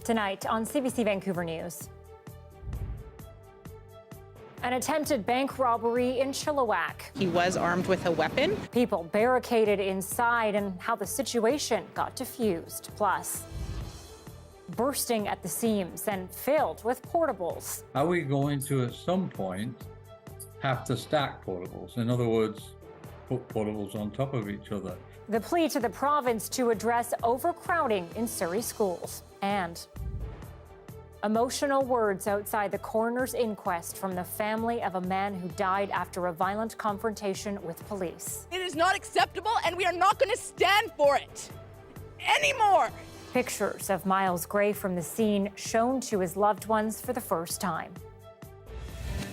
Tonight on CBC Vancouver News. An attempted bank robbery in Chilliwack. He was armed with a weapon. People barricaded inside and how the situation got diffused. Plus, bursting at the seams and filled with portables. Are we going to, at some point, have to stack portables? In other words, put portables on top of each other. The plea to the province to address overcrowding in Surrey schools. And emotional words outside the coroner's inquest from the family of a man who died after a violent confrontation with police. It is not acceptable, and we are not going to stand for it anymore. Pictures of Myles Gray from the scene shown to his loved ones for the first time.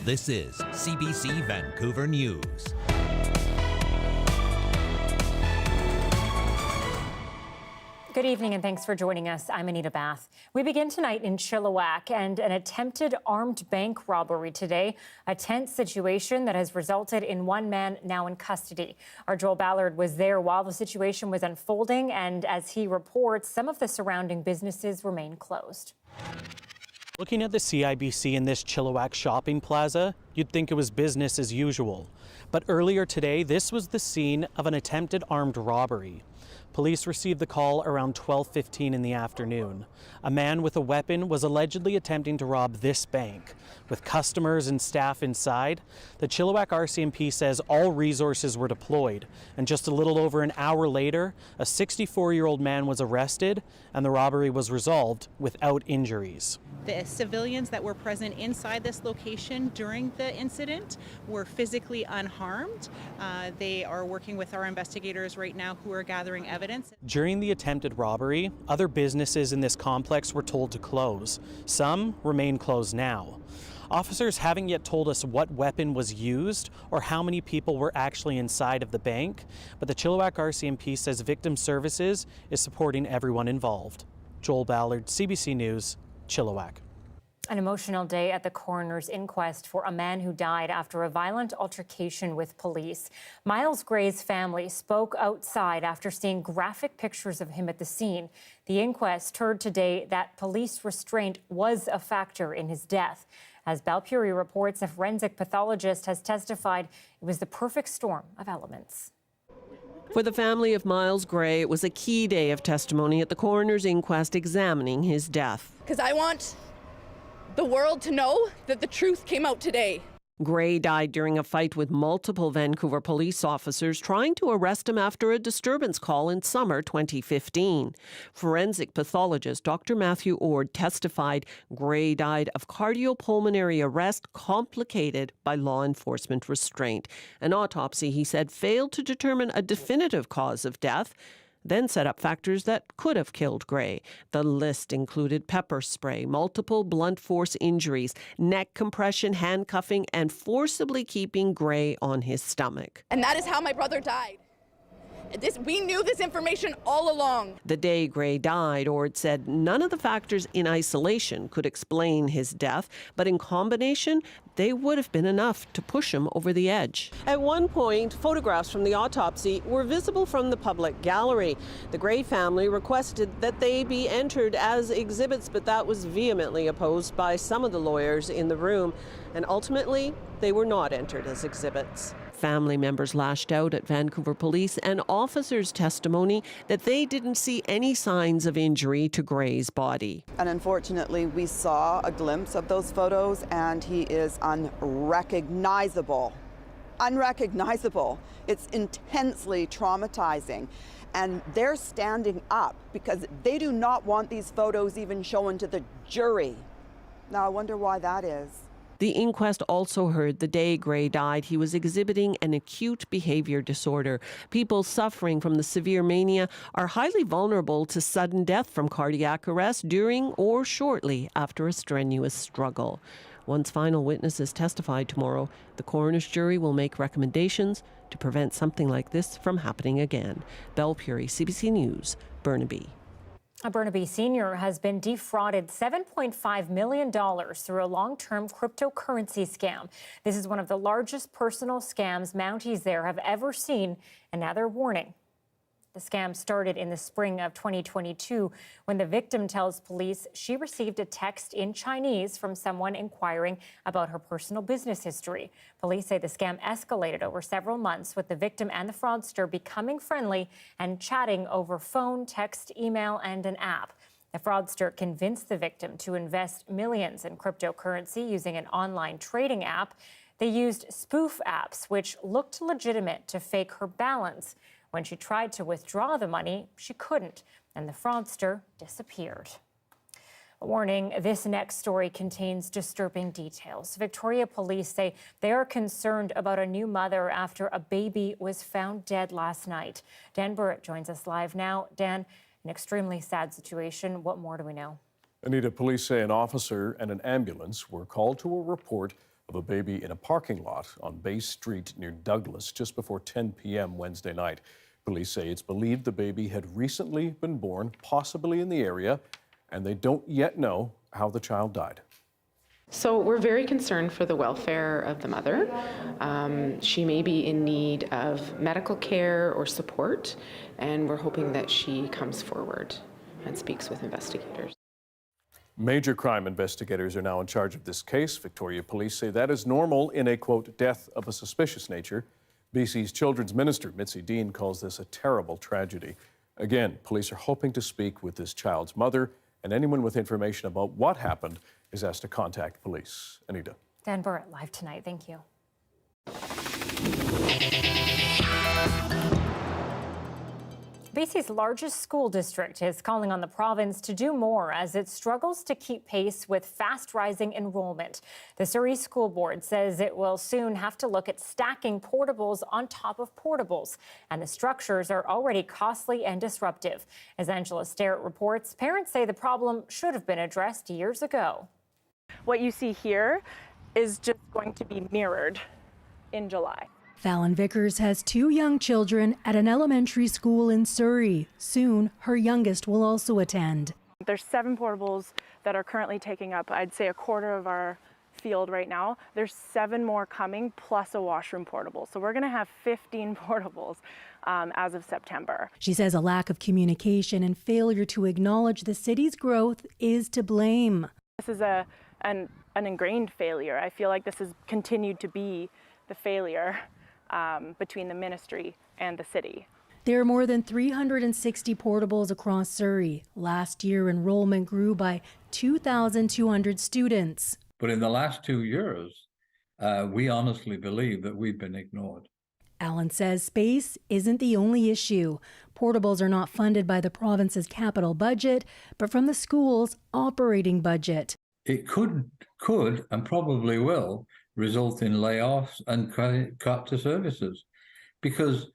This is CBC Vancouver News. Good evening and thanks for joining us. I'm Anita Bathe. We begin tonight in Chilliwack and an attempted armed bank robbery today, a tense situation that has resulted in one man now in custody. Our Joel Ballard was there while the situation was unfolding, and as he reports, some of the surrounding businesses remain closed. Looking at the CIBC in this Chilliwack shopping plaza, you'd think it was business as usual. But earlier today, this was the scene of an attempted armed robbery. Police received the call around 12:15 in the afternoon. A man with a weapon was allegedly attempting to rob this bank. With customers and staff inside, the Chilliwack RCMP says all resources were deployed, and just a little over an hour later, a 64-year-old man was arrested and the robbery was resolved without injuries. The civilians that were present inside this location during the incident were physically unharmed. They are working with our investigators right now who are gathering evidence. During the attempted robbery, other businesses in this complex were told to close. Some remain closed now. Officers haven't yet told us what weapon was used or how many people were actually inside of the bank, but the Chilliwack RCMP says Victim Services is supporting everyone involved. Joel Ballard, CBC News, Chilliwack. An emotional day at the coroner's inquest for a man who died after a violent altercation with police. Myles Gray's family spoke outside after seeing graphic pictures of him at the scene. The inquest heard today that police restraint was a factor in his death. As Balpuri reports, a forensic pathologist has testified it was the perfect storm of elements. For the family of Myles Gray, it was a key day of testimony at the coroner's inquest examining his death. Because I want the world to know that the truth came out today. Gray died during a fight with multiple Vancouver police officers trying to arrest him after a disturbance call in summer 2015. Forensic pathologist Dr. Matthew Ord testified Gray died of cardiopulmonary arrest complicated by law enforcement restraint. An autopsy, he said, failed to determine a definitive cause of death, then set up factors that could have killed Gray. The list included pepper spray, multiple blunt force injuries, neck compression, handcuffing, and forcibly keeping Gray on his stomach. And that is how my brother died. We knew this information all along. The day Gray died, Ord said none of the factors in isolation could explain his death, but in combination, they would have been enough to push him over the edge. At one point, photographs from the autopsy were visible from the public gallery. The Gray family requested that they be entered as exhibits, but that was vehemently opposed by some of the lawyers in the room, and ultimately, they were not entered as exhibits. Family members lashed out at Vancouver police and officers' testimony that they didn't see any signs of injury to Gray's body. And unfortunately, we saw a glimpse of those photos, and he is unrecognizable. Unrecognizable. It's intensely traumatizing. And they're standing up because they do not want these photos even shown to the jury. Now, I wonder why that is. The inquest also heard the day Gray died, he was exhibiting an acute behavior disorder. People suffering from the severe mania are highly vulnerable to sudden death from cardiac arrest during or shortly after a strenuous struggle. Once final witnesses testify tomorrow, the coroner's jury will make recommendations to prevent something like this from happening again. Balpuri, CBC News, Burnaby. A Burnaby senior has been defrauded $7.5 million through a long-term cryptocurrency scam. This is one of the largest personal scams Mounties there have ever seen, and now they're warning The scam started in the spring of 2022 when the victim tells police she received a text in Chinese from someone inquiring about her personal business history. Police say the scam escalated over several months, with the victim and the fraudster becoming friendly and chatting over phone, text, email, and an app. The fraudster convinced the victim to invest millions in cryptocurrency using an online trading app. They used spoof apps, which looked legitimate, to fake her balance. When she tried to withdraw the money, she couldn't, and the fraudster disappeared. A warning, this next story contains disturbing details. Victoria police say they are concerned about a new mother after a baby was found dead last night. Dan Burrett joins us live now. Dan, an extremely sad situation. What more do we know? Anita, police say an officer and an ambulance were called to a report of a baby in a parking lot on Bay Street near Douglas just before 10 p.m. Wednesday night. Police say it's believed the baby had recently been born, possibly in the area, and they don't yet know how the child died. So we're very concerned for the welfare of the mother. She may be in need of medical care or support, and we're hoping that she comes forward and speaks with investigators. Major crime investigators are now in charge of this case. Victoria police say that is normal in a, quote, death of a suspicious nature. BC's Children's Minister, Mitzi Dean, calls this a terrible tragedy. Again, police are hoping to speak with this child's mother, and anyone with information about what happened is asked to contact police. Anita. Dan Burrett, live tonight. Thank you. BC's largest school district is calling on the province to do more as it struggles to keep pace with fast-rising enrollment. The Surrey School Board says it will soon have to look at stacking portables on top of portables, and the structures are already costly and disruptive. As Angela Starrett reports, parents say the problem should have been addressed years ago. What you see here is just going to be mirrored in July. Fallon Vickers has 2 young children at an elementary school in Surrey. Soon, her youngest will also attend. There's 7 portables that are currently taking up, I'd say, a quarter of our field right now. There's 7 more coming, plus a washroom portable. So we're going to have 15 portables as of September. She says a lack of communication and failure to acknowledge the city's growth is to blame. This is an ingrained failure. I feel like this has continued to be the failure between the ministry and the city. There are more than 360 portables across Surrey. Last year, enrollment grew by 2,200 students. But in the last 2 years, we honestly believe that we've been ignored. Allen says space isn't the only issue. Portables are not funded by the province's capital budget, but from the school's operating budget. It could and probably will result in layoffs and cut to services, because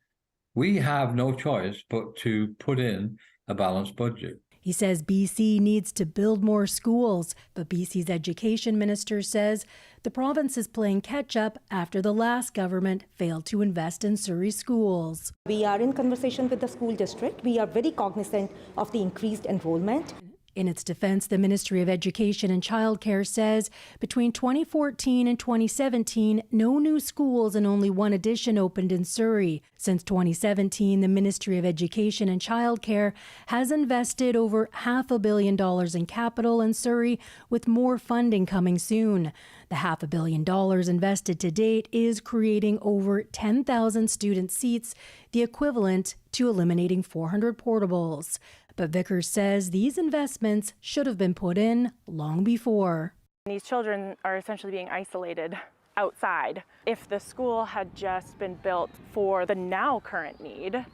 we have no choice but to put in a balanced budget. He says BC needs to build more schools, but BC's education minister says the province is playing catch-up after the last government failed to invest in Surrey schools. We are in conversation with the school district. We are very cognizant of the increased enrollment. In its defense, the Ministry of Education and Childcare says between 2014 and 2017, no new schools and only 1 addition opened in Surrey. Since 2017, the Ministry of Education and Childcare has invested over $500 million in capital in Surrey, with more funding coming soon. The $500 million invested to date is creating over 10,000 student seats, the equivalent to eliminating 400 portables. But Vickers says these investments should have been put in long before. These children are essentially being isolated outside. If the school had just been built for the now current need,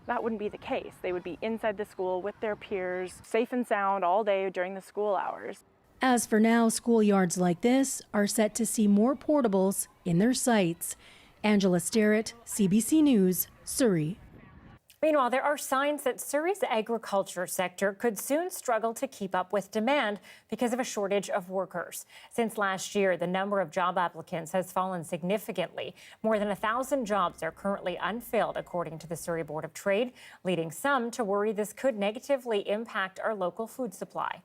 that wouldn't be the case. They would be inside the school with their peers, safe and sound all day during the school hours. As for now, schoolyards like this are set to see more portables in their sites. Angela Starrett, CBC News, Surrey. Meanwhile, there are signs that Surrey's agriculture sector could soon struggle to keep up with demand because of a shortage of workers. Since last year, the number of job applicants has fallen significantly. More than 1,000 jobs are currently unfilled, according to the Surrey Board of Trade, leading some to worry this could negatively impact our local food supply.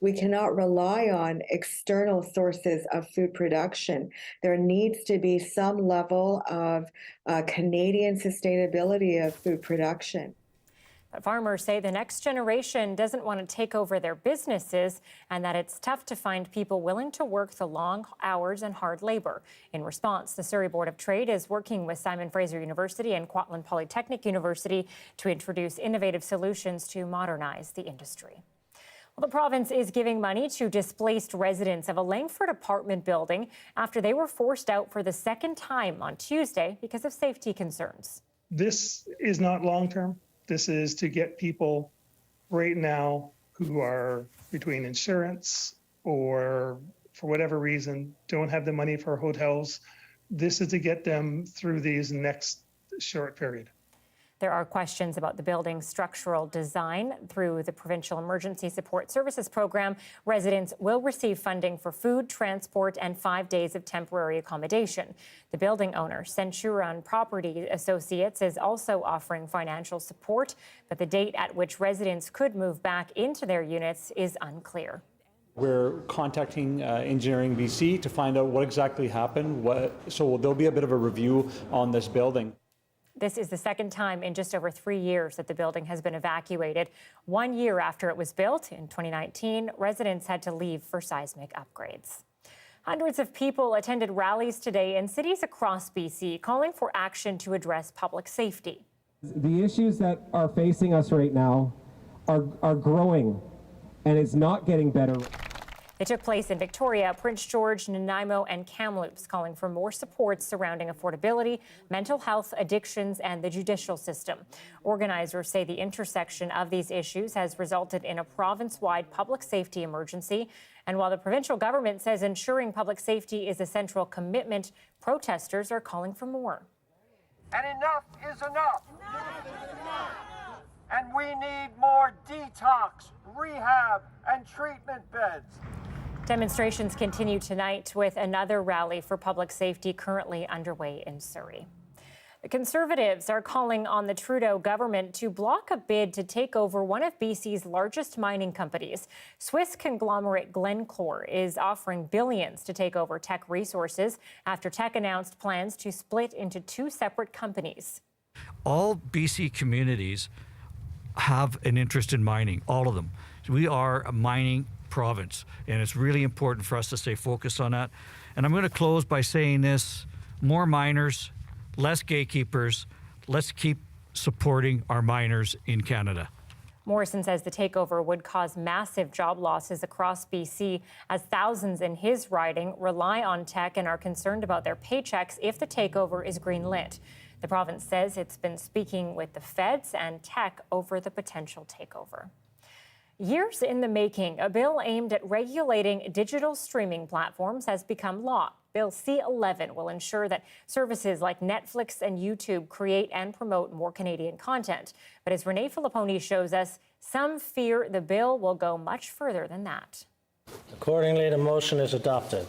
We cannot rely on external sources of food production. There needs to be some level of Canadian sustainability of food production. But farmers say the next generation doesn't want to take over their businesses and that it's tough to find people willing to work the long hours and hard labor. In response, the Surrey Board of Trade is working with Simon Fraser University and Kwantlen Polytechnic University to introduce innovative solutions to modernize the industry. Well, the province is giving money to displaced residents of a Langford apartment building after they were forced out for the second time on Tuesday because of safety concerns. This is not long-term. This is to get people right now who are between insurance or for whatever reason don't have the money for hotels. This is to get them through these next short period. There are questions about the building's structural design. Through the Provincial Emergency Support Services Program, residents will receive funding for food, transport, and 5 days of temporary accommodation. The building owner, Centurion Property Associates, is also offering financial support, but the date at which residents could move back into their units is unclear. We're contacting Engineering BC to find out what exactly happened. So there'll be a bit of a review on this building. This is the second time in just over 3 years that the building has been evacuated. 1 year after it was built, in 2019, residents had to leave for seismic upgrades. Hundreds of people attended rallies today in cities across BC, calling for action to address public safety. The issues that are facing us right now are growing, and it's not getting better. They took place in Victoria, Prince George, Nanaimo, and Kamloops, calling for more support surrounding affordability, mental health, addictions, and the judicial system. Organizers say the intersection of these issues has resulted in a province-wide public safety emergency. And while the provincial government says ensuring public safety is a central commitment, protesters are calling for more. And enough is enough. Enough is enough. And we need more detox, rehab, and treatment beds. Demonstrations continue tonight with another rally for public safety currently underway in Surrey. The Conservatives are calling on the Trudeau government to block a bid to take over one of BC's largest mining companies. Swiss conglomerate Glencore is offering billions to take over Teck Resources after Teck announced plans to split into two separate companies. All BC communities have an interest in mining, all of them. We are a mining province, and it's really important for us to stay focused on that. And I'm going to close by saying this: more miners, less gatekeepers. Let's keep supporting our miners in Canada. Morrison says the takeover would cause massive job losses across BC as thousands in his riding rely on Teck and are concerned about their paychecks if the takeover is greenlit. The province says it's been speaking with the feds and Teck over the potential takeover. Years in the making, a bill aimed at regulating digital streaming platforms has become law. Bill C11 will ensure that services like Netflix and YouTube create and promote more Canadian content. But as Renee Filipponi shows us, some fear the bill will go much further than that. Accordingly, the motion is adopted.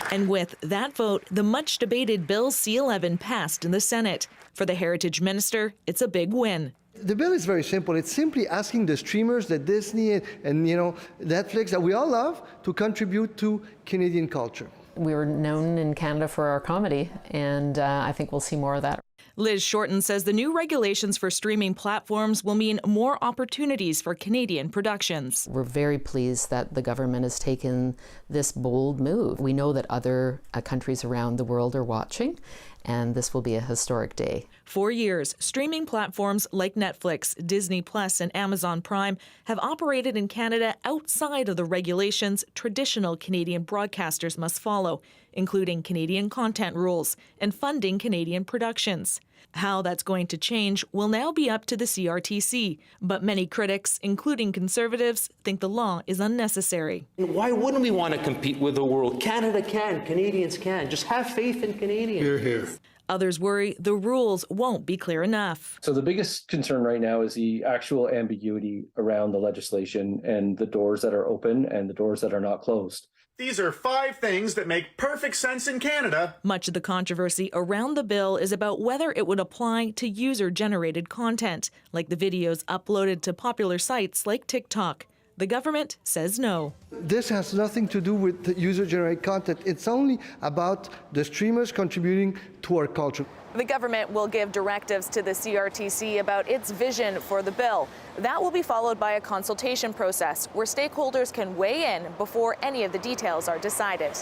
And with that vote, the much-debated Bill C11 passed in the Senate. For the Heritage Minister, it's a big win. The bill is very simple. It's simply asking the streamers, the Disney and Netflix that we all love to contribute to Canadian culture. We were known in Canada for our comedy, and I think we'll see more of that. Liz Shorten says the new regulations for streaming platforms will mean more opportunities for Canadian productions. We're very pleased that the government has taken this bold move. We know that other countries around the world are watching, and this will be a historic day. For years, streaming platforms like Netflix, Disney Plus, and Amazon Prime have operated in Canada outside of the regulations traditional Canadian broadcasters must follow, including Canadian content rules and funding Canadian productions. How that's going to change will now be up to the CRTC, but many critics, including Conservatives, think the law is unnecessary. Why wouldn't we want to compete with the world? Canada can, Canadians can. Just have faith in Canadians. Hear, hear. Others worry the rules won't be clear enough. So the biggest concern right now is the actual ambiguity around the legislation and the doors that are open and the doors that are not closed. These are 5 things that make perfect sense in Canada. Much of the controversy around the bill is about whether it would apply to user-generated content, like the videos uploaded to popular sites like TikTok. The government says no. This has nothing to do with the user-generated content. It's only about the streamers contributing to our culture. The government will give directives to the CRTC about its vision for the bill. That will be followed by a consultation process where stakeholders can weigh in before any of the details are decided.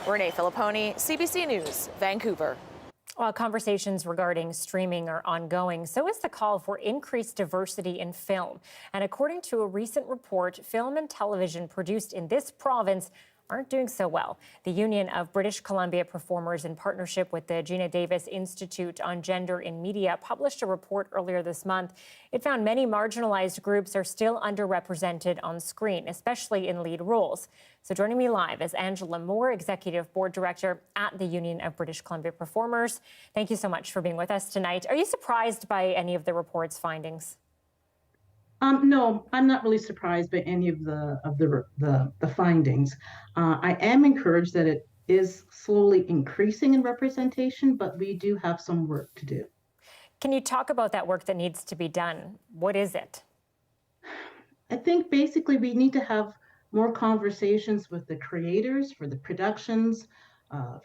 Renee Filipponi, CBC News, Vancouver. While conversations regarding streaming are ongoing, so is the call for increased diversity in film. And according to a recent report, film and television produced in this province aren't doing so well. The Union of British Columbia Performers, in partnership with the Gina Davis Institute on Gender in Media, published a report earlier this month. It found many marginalized groups are still underrepresented on screen, especially in lead roles. So joining me live is Angela Moore, Executive Board Director at the Union of British Columbia Performers. Thank you so much for being with us tonight. Are you surprised by any of the report's findings? No, I'm not really surprised by any of the findings. I am encouraged that it is slowly increasing in representation, but we do have some work to do. Can you talk about that work that needs to be done? What is it? I think basically we need to have more conversations with the creators, for the productions,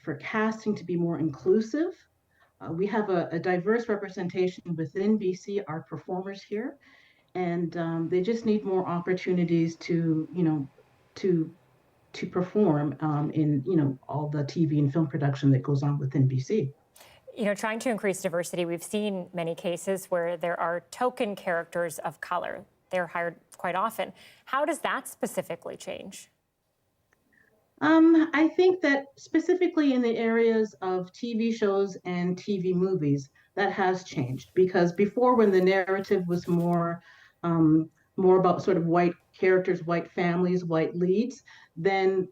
for casting to be more inclusive. We have a diverse representation within BC, our performers here. And they just need more opportunities to, to perform in, all the TV and film production that goes on within BC. Trying to increase diversity, we've seen many cases where there are token characters of color. They're hired quite often. How does that specifically change? I think that specifically in the areas of TV shows and TV movies, that has changed, because before, when the narrative was more about sort of white characters, white families, white leads, then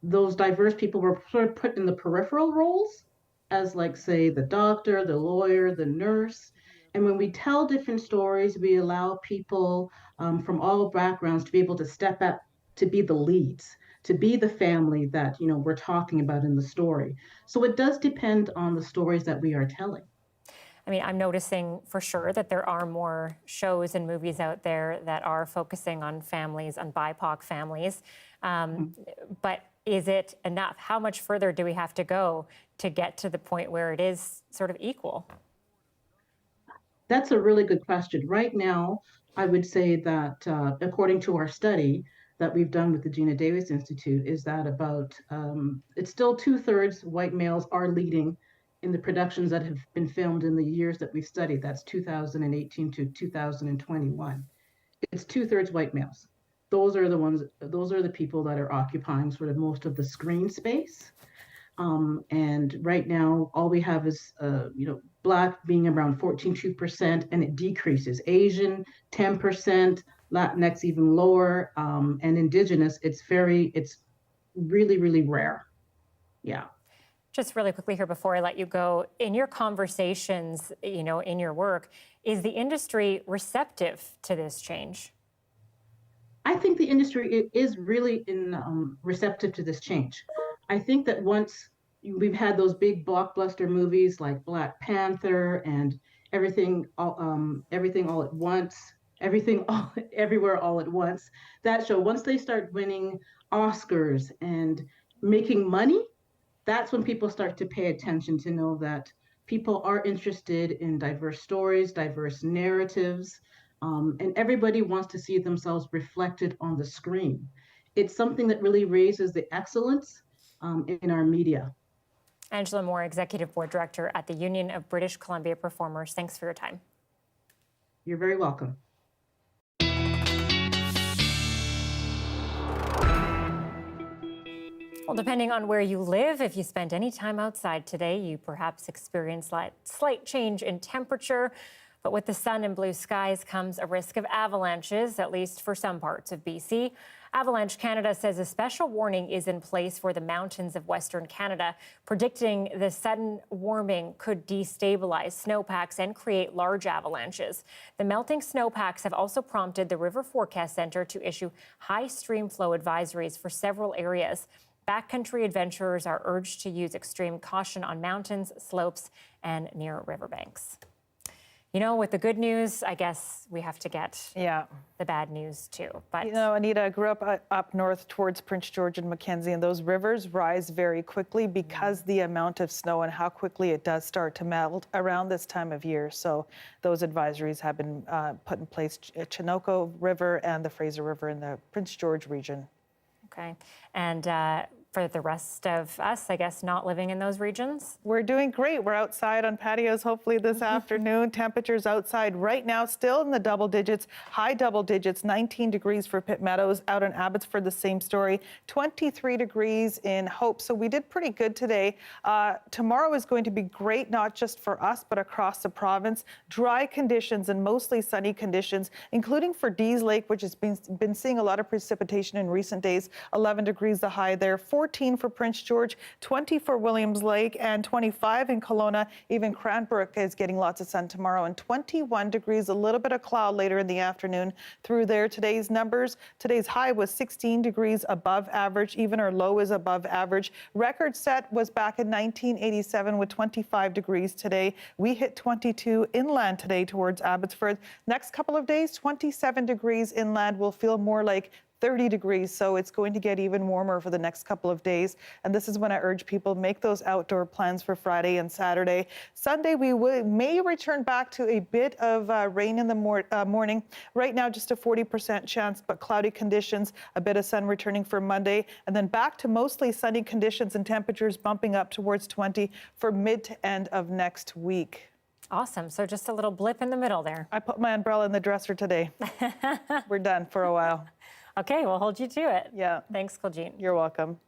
those diverse people were sort of put in the peripheral roles as, like, say, the doctor, the lawyer, the nurse. And when we tell different stories, we allow people from all backgrounds to be able to step up to be the leads, to be the family that, we're talking about in the story. So it does depend on the stories that we are telling. I mean, I'm noticing for sure that there are more shows and movies out there that are focusing on families, on BIPOC families. But is it enough? How much further do we have to go to get to the point where it is sort of equal? That's a really good question. Right now, I would say that according to our study that we've done with the Gina Davis Institute, is that about, it's still 2/3 white males are leading in the productions that have been filmed in the years that we've studied. That's 2018 to 2021. It's 2/3 white males. Those are the people that are occupying sort of most of the screen space. And right now, all we have is, Black being around 14.2%, and it decreases. Asian, 10%, Latinx even lower, and Indigenous, it's really, really rare. Yeah. Just really quickly here before I let you go, in your conversations, in your work, is the industry receptive to this change? I think the industry is really receptive to this change. I think that once we've had those big blockbuster movies like Black Panther and Everything All at Once, Everywhere All at Once, that show, once they start winning Oscars and making money, that's when people start to pay attention, to know that people are interested in diverse stories, diverse narratives, and everybody wants to see themselves reflected on the screen. It's something that really raises the excellence in our media. Angela Moore, Executive Board Director at the Union of British Columbia Performers. Thanks for your time. You're very welcome. Well, depending on where you live, if you spent any time outside today, you perhaps experienced a slight change in temperature. But with the sun and blue skies comes a risk of avalanches, at least for some parts of BC. Avalanche Canada says a special warning is in place for the mountains of Western Canada, predicting the sudden warming could destabilize snowpacks and create large avalanches. The melting snowpacks have also prompted the River Forecast Centre to issue high stream flow advisories for several areas. Backcountry adventurers are urged to use extreme caution on mountains, slopes, and near riverbanks. You know, with the good news, I guess we have to get the bad news too. But you know, Anita, I grew up north towards Prince George and Mackenzie, and those rivers rise very quickly because the amount of snow and how quickly it does start to melt around this time of year. So those advisories have been put in place, Chinook River and the Fraser River in the Prince George region. Okay. And for the rest of us, I guess, not living in those regions? We're doing great. We're outside on patios hopefully this afternoon. Temperatures outside right now still in the double digits, high double digits, 19 degrees for Pitt Meadows. Out in Abbotsford, the same story, 23 degrees in Hope. So we did pretty good today. Tomorrow is going to be great, not just for us, but across the province. Dry conditions and mostly sunny conditions, including for Dease Lake, which has been seeing a lot of precipitation in recent days. 11 degrees the high there. 14 for Prince George, 20 for Williams Lake, and 25 in Kelowna. Even Cranbrook is getting lots of sun tomorrow, and 21 degrees, a little bit of cloud later in the afternoon through there. Today's numbers, today's high was 16 degrees above average. Even our low is above average. Record set was back in 1987 with 25 degrees today. We hit 22 inland today towards Abbotsford. Next couple of days, 27 degrees inland will feel more like 30 degrees, so it's going to get even warmer for the next couple of days. And this is when I urge people, make those outdoor plans for Friday and Saturday. Sunday, we may return back to a bit of rain in the morning. Right now, just a 40% chance, but cloudy conditions, a bit of sun returning for Monday, and then back to mostly sunny conditions and temperatures bumping up towards 20 for mid to end of next week. Awesome. So just a little blip in the middle there. I put my umbrella in the dresser today. We're done for a while. Okay, we'll hold you to it. Yeah. Thanks, Kuljeet. You're welcome.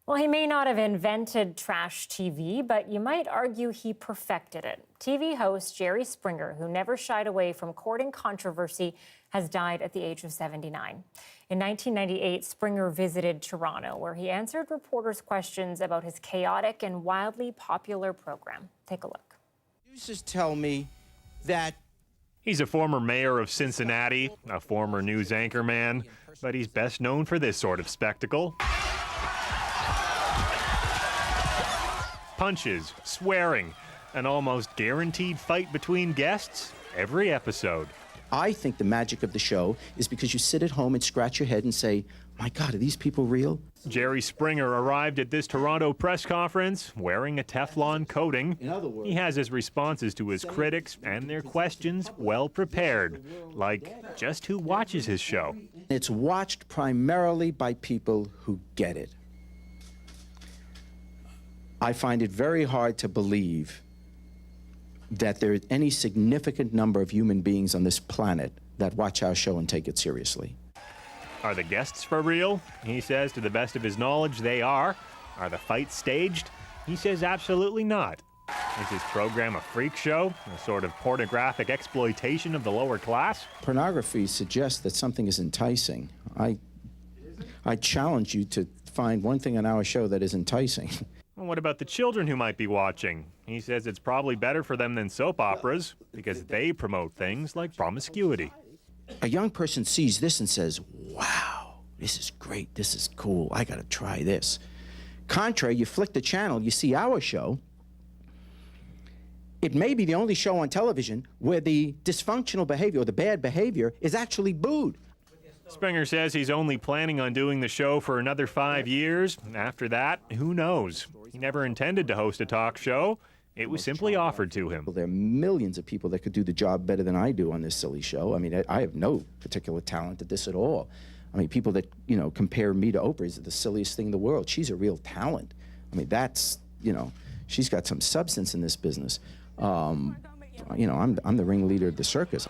Well, he may not have invented trash TV, but you might argue he perfected it. TV host Jerry Springer, who never shied away from courting controversy, has died at the age of 79. In 1998, Springer visited Toronto, where he answered reporters' questions about his chaotic and wildly popular program. Take a look. Producers tell me that he's a former mayor of Cincinnati, a former news anchorman, but he's best known for this sort of spectacle. Punches, swearing, an almost guaranteed fight between guests every episode. I think the magic of the show is because you sit at home and scratch your head and say, my God, are these people real? Jerry Springer arrived at this Toronto press conference wearing a Teflon coating. In other words, he has his responses to his critics and their questions well prepared, like just who watches his show. It's watched primarily by people who get it. I find it very hard to believe that there is any significant number of human beings on this planet that watch our show and take it seriously. Are the guests for real? He says to the best of his knowledge they are. Are the fights staged? He says absolutely not. Is his program a freak show? A sort of pornographic exploitation of the lower class? Pornography suggests that something is enticing. I challenge you to find one thing on our show that is enticing. Well, what about the children who might be watching? He says it's probably better for them than soap operas because they promote things like promiscuity. A young person sees this and says, wow, this is great, this is cool, I gotta try this. Contrary, you flick the channel, you see our show. It may be the only show on television where the dysfunctional behavior or the bad behavior is actually booed. Springer says he's only planning on doing the show for another 5 years. After that, who knows? He never intended to host a talk show. It was simply offered to him. There are millions of people that could do the job better than I do on this silly show. I mean, I have no particular talent at this at all. I mean, people that, you know, compare me to Oprah is the silliest thing in the world. She's a real talent. I mean, that's, you know, she's got some substance in this business. You know, I'm the ringleader of the circus.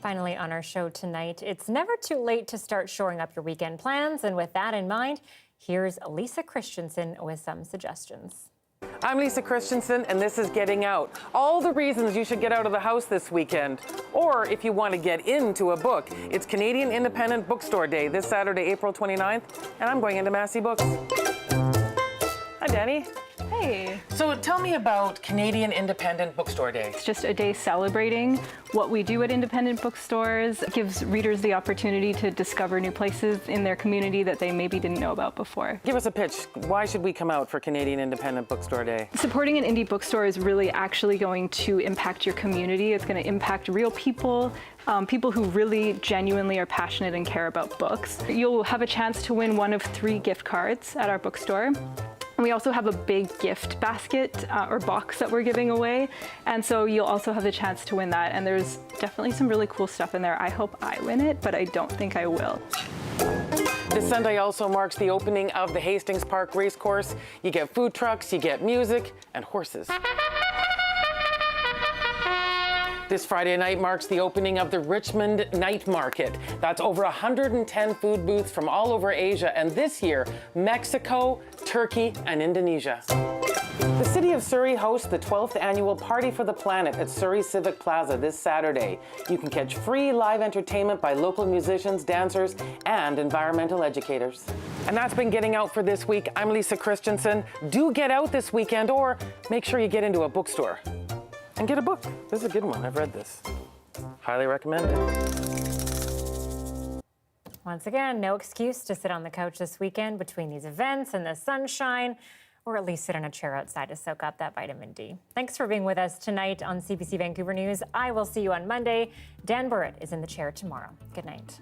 Finally on our show tonight, it's never too late to start shoring up your weekend plans. And with that in mind, here's Lisa Christensen with some suggestions. I'm Lisa Christensen, and this is Getting Out. All the reasons you should get out of the house this weekend. Or if you want to get into a book, it's Canadian Independent Bookstore Day this Saturday, April 29th, and I'm going into Massey Books. Hi, Danny. Hey. So tell me about Canadian Independent Bookstore Day. It's just a day celebrating what we do at independent bookstores. It gives readers the opportunity to discover new places in their community that they maybe didn't know about before. Give us a pitch. Why should we come out for Canadian Independent Bookstore Day? Supporting an indie bookstore is really actually going to impact your community. It's going to impact real people, people who really genuinely are passionate and care about books. You'll have a chance to win one of 3 gift cards at our bookstore. And we also have a big gift basket or box that we're giving away. And so you'll also have the chance to win that. And there's definitely some really cool stuff in there. I hope I win it, but I don't think I will. This Sunday also marks the opening of the Hastings Park Racecourse. You get food trucks, you get music, and horses. This Friday night marks the opening of the Richmond Night Market. That's over 110 food booths from all over Asia, and this year, Mexico, Turkey, and Indonesia. The city of Surrey hosts the 12th annual Party for the Planet at Surrey Civic Plaza this Saturday. You can catch free live entertainment by local musicians, dancers, and environmental educators. And that's been Getting Out for this week. I'm Lisa Christensen. Do get out this weekend, or make sure you get into a bookstore and get a book. This is a good one. I've read this. Highly recommend it. Once again, no excuse to sit on the couch this weekend between these events and the sunshine, or at least sit in a chair outside to soak up that vitamin D. Thanks for being with us tonight on CBC Vancouver News. I will see you on Monday. Dan Burrett is in the chair tomorrow. Good night.